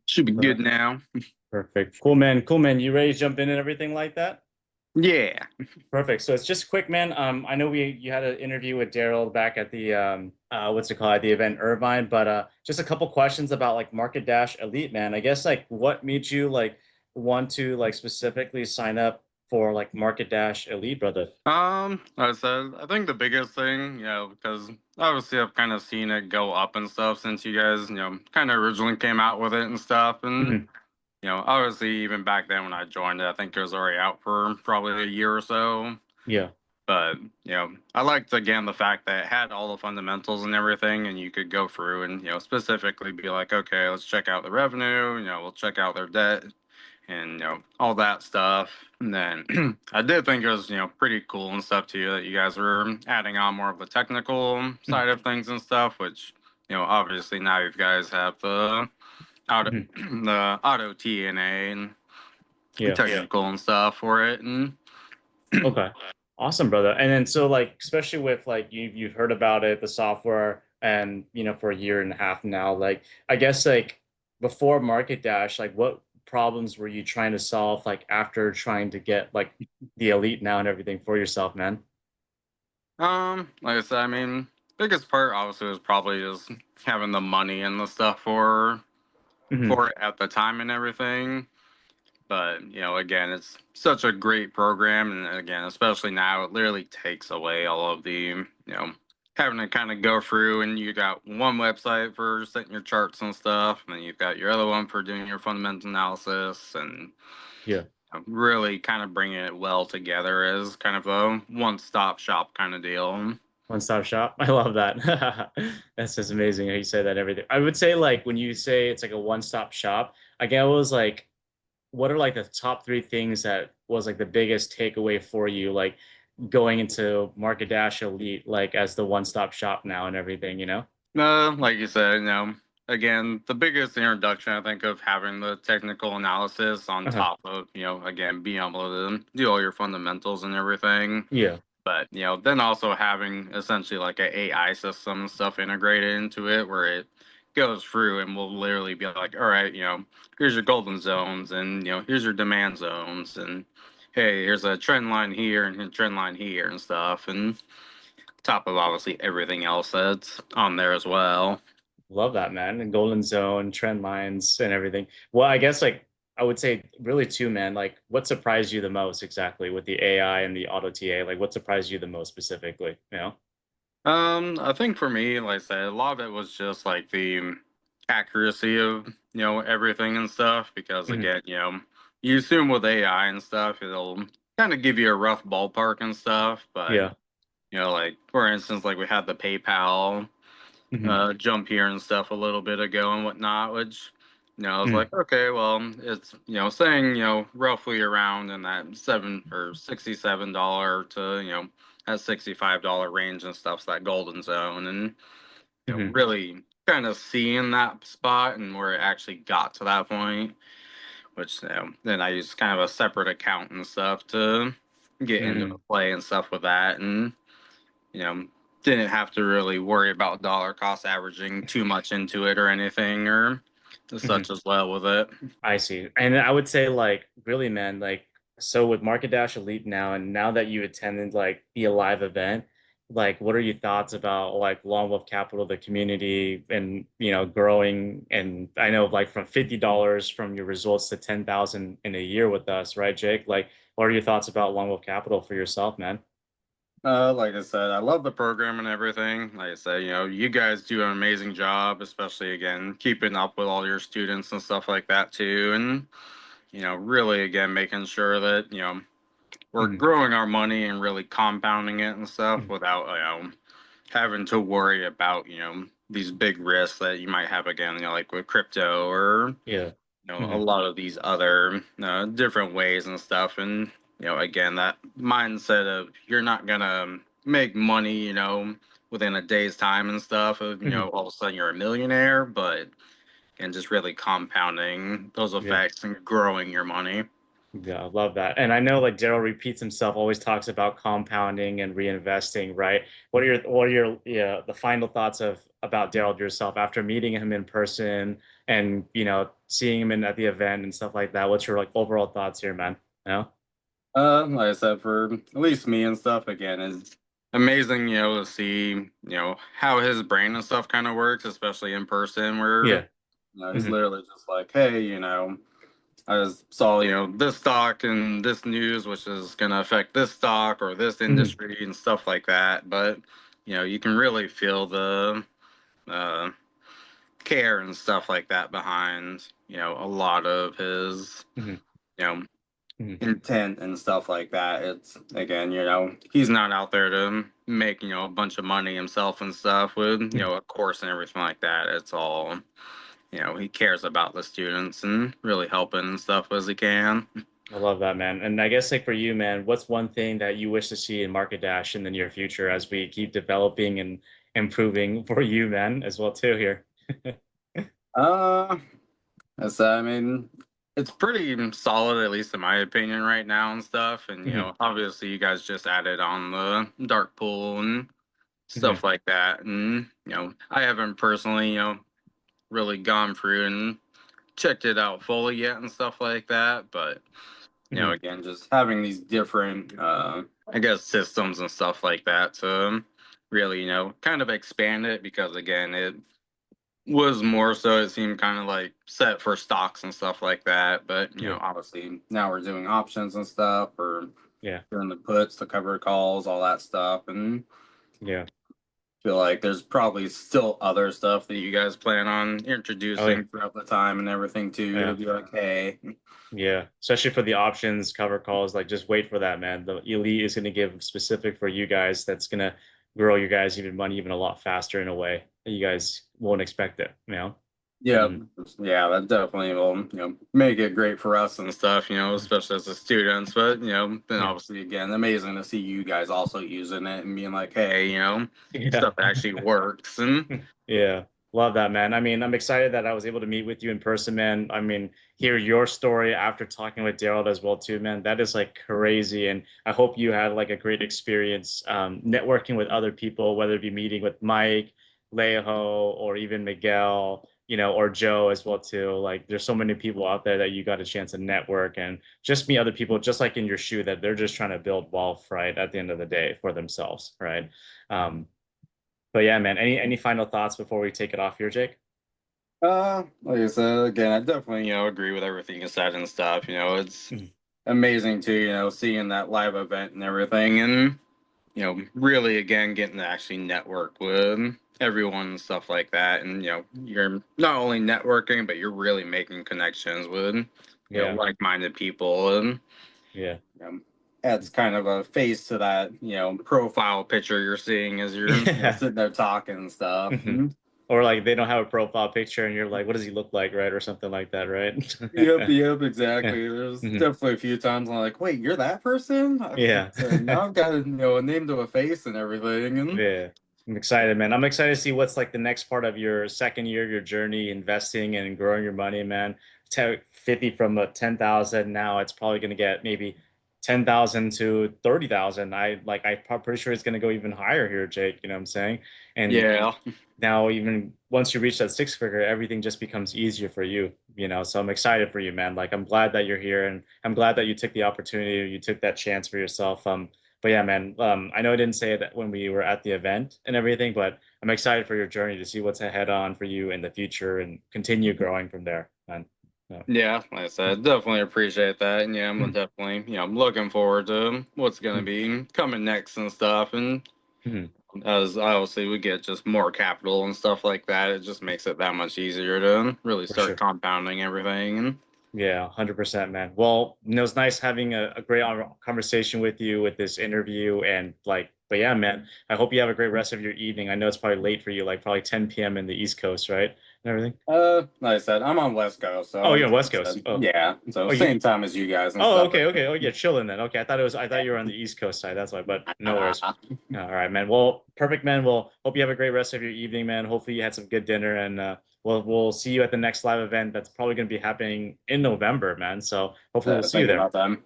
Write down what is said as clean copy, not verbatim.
Should be good Per- now. Perfect. Cool, man. Cool, man. You ready to jump in and everything like that? Yeah. Perfect. So it's just quick, man. I know you had an interview with Daryl back at the what's it called, at the event Irvine, but just a couple questions about like MarketDash Elite, man. I guess like what made you like want to like specifically sign up for like MarketDash Elite, brother? Like I said, I think the biggest thing, because obviously I've kind of seen it go up and stuff since you guys, kind of originally came out with it and stuff. And, Mhm. obviously even back then when I joined it, I think it was already out for probably a year or so. Yeah. But, I liked again the fact that it had all the fundamentals and everything, and you could go through and, specifically be like, okay, let's check out the revenue, we'll check out their debt and all that stuff. And then I did think it was pretty cool and stuff too that you guys were adding on more of the technical Mhm. side of things and stuff, which obviously now you guys have the auto Mhm. the auto TNA and Yeah. technical and stuff for it. And Okay. Awesome, brother. And then so like especially with like you've heard about it, the software and for a year and a half now, like I guess like before Market Dash, like what problems were you trying to solve like after trying to get like the elite now and everything for yourself, man? like I said, I mean, biggest part obviously was probably just having the money and the stuff Hmm. for it at the time and everything. But, again, it's such a great program. And again, especially now, it literally takes away all of the, having to kind of go through and you got one website for setting your charts and stuff. And then you've got your other one for doing your fundamental analysis and Yeah. really kind of bringing it well together as kind of a one-stop shop kind of deal. One-stop shop. I love that. That's just amazing how you say that and everything. I would say like when you say it's like a one-stop shop, I get it was like what are like the top three things that was like the biggest takeaway for you, like going into Market Dash Elite, like as the one-stop shop now and everything, you know? Like you said, again, the biggest introduction I think of having the technical analysis on Uh-huh. top of, again, being able to do all your fundamentals and everything. Yeah. But, then also having essentially like a AI system and stuff integrated into it where it goes through and will literally be like, all right, here's your golden zones and, here's your demand zones and hey, here's a trend line here and a trend line here and stuff. And top of obviously everything else that's on there as well. Love that, man. And Golden Zone, trend lines and everything. Well, I guess like I would say really too, man, like what surprised you the most exactly with the AI and the auto TA? Like what surprised you the most specifically, you know? I think for me, like I said, a lot of it was just like the accuracy of, everything and stuff. Because Hmm. again, you assume with AI and stuff, it'll kind of give you a rough ballpark and stuff. But, Yeah. like for instance, like we had the PayPal Hmm. jump here and stuff a little bit ago and whatnot, which, I was Hmm. like, okay, well, it's, saying, roughly around in that $67 to, that $65 range and stuff's that golden zone. And, Hmm. really kind of seeing that spot and where it actually got to that point, which, then I used kind of a separate account and stuff to get into the Hmm. play and stuff with that. And, you know, didn't have to really worry about dollar cost averaging too much into it or anything or such Hmm. as well with it. I see. And I would say like really, man, like so with Market Dash Elite now, and now that you attended like the live event, like what are your thoughts about like Long Wolf Capital, the community, and growing? And I know like from $50 from your results to 10,000 in a year with us, right, Jake? Like, what are your thoughts about Long Wolf Capital for yourself, man? Like I said, I love the program and everything. Like I said, you guys do an amazing job, especially again, keeping up with all your students and stuff like that too. And, really again, making sure that, we're Mhm. growing our money and really compounding it and stuff Mhm. without, having to worry about, these big risks that you might have again, like with crypto or Yeah. a Hmm. lot of these other different ways and stuff. And, again, that mindset of you're not going to make money, within a day's time and stuff of, Hmm. all of a sudden you're a millionaire, but and just really compounding those Yeah. effects and growing your money. Yeah, I love that. And I know like Daryl repeats himself, always talks about compounding and reinvesting, right? What are your yeah, the final thoughts of about Daryl yourself after meeting him in person and seeing him at the event and stuff like that? What's your like overall thoughts here, man? You know? Like I said, for at least me and stuff, again, is amazing, to see, how his brain and stuff kind of works, especially in person, where, Yeah. he's Hmm. literally just like, hey, I just saw, this stock and this news, which is going to affect this stock or this Hmm. industry and stuff like that. But, you can really feel the uh, care and stuff like that behind, a lot of his, Hmm. you know, Hmm. intent and stuff like that. It's again, he's not out there to make, a bunch of money himself and stuff with, Hmm. a course and everything like that. It's all, he cares about the students and really helping and stuff as he can. I love that, man. And I guess like for you, man, what's one thing that you wish to see in Market Dash in the near future as we keep developing and improving for you, man, as well too here? Uh, I mean, it's pretty solid, at least in my opinion, right now and stuff. And, Hmm. obviously you guys just added on the dark pool and Hmm. stuff like that. And, I haven't personally, really gone through and checked it out fully yet and stuff like that. But, Hmm. again, just having these different, I guess, systems and stuff like that to really, kind of expand it because, again, it was more so it seemed kind of like set for stocks and stuff like that. But, Yeah. obviously now we're doing options and stuff or Yeah. doing the puts, the covered calls, all that stuff. And Yeah. feel like there's probably still other stuff that you guys plan on Oh yeah. introducing throughout the time and everything too to Yeah. be like, hey, Yeah. Especially for the options cover calls, like just wait for that, man. The elite is gonna give specific for you guys that's gonna grow your guys even money even a lot faster in a way that you guys won't expect it, you know? yeah, Hmm. yeah, that definitely will, make it great for us and stuff, especially as the students. But, then Yeah. obviously, again, amazing to see you guys also using it and being like, hey, Yeah. stuff actually works. And Yeah, love that, man. I mean, I'm excited that I was able to meet with you in person, man. I mean, hear your story after talking with Daryl as well, too, man. That is like crazy, and I hope you had like a great experience networking with other people, whether it be meeting with Mike, Leho, or even Miguel, or Joe as well, too. Like, there's so many people out there that you got a chance to network and just meet other people, just like in your shoe, that they're just trying to build wealth, right, at the end of the day for themselves, right? Um, but yeah, man, any final thoughts before we take it off here, Jake? like I said, again, I definitely, agree with everything you said and stuff. It's Mhm. amazing to, seeing that live event and everything and really again getting to actually network with everyone and stuff like that. And you're not only networking, but you're really making connections with Yeah, like-minded people, and yeah, adds kind of a face to that profile picture you're seeing as you're yeah. sitting there talking and stuff. Mhm. Or like they don't have a profile picture, and you're like, what does he look like, right, or something like that, right? Yep, Yeah, exactly. There's mhm. definitely a few times I'm like, wait, you're that person? Yeah. Now I've got a name to a face and everything, and Yeah. I'm excited, man. I'm excited to see what's like the next part of your second year of your journey, investing and growing your money, man. 50 from a 10,000. Now it's probably going to get maybe 10,000 to 30,000. I'm pretty sure it's going to go even higher here, Jake. You know what I'm saying? And yeah, now even once you reach that six figure, everything just becomes easier for you. So I'm excited for you, man. Like I'm glad that you're here, and I'm glad that you took the opportunity, you took that chance for yourself. But yeah, man, I know I didn't say it when we were at the event and everything, but I'm excited for your journey to see what's ahead on for you in the future and continue growing from there, man. Yeah. yeah. Like I said, definitely appreciate that, and yeah, I'm Mhm. definitely I'm looking forward to what's gonna Mhm. be coming next and stuff. And Mhm. as obviously we get just more capital and stuff like that, it just makes it that much easier to really For start sure. compounding everything. And Yeah, 100%, man. Well, it was nice having a great conversation with you with this interview and like But yeah, man, I hope you have a great rest of your evening. I know it's probably late for you, like probably 10 p.m. in the East Coast, right? And everything. Like I said, I'm on West Coast, Oh, so you're on it's West like I Coast. said, Oh, yeah. So oh, you. same time as you guys and Oh, stuff. okay, okay. Oh, you're chilling then. Okay, I thought you were on the East Coast side. That's why. But no worries. But All right, man. Well, perfect, man. Well, hope you have a great rest of your evening, man. Hopefully you had some good dinner, and we'll see you at the next live event. That's probably going to be happening in November, man. So hopefully we'll see you thinking there. about them.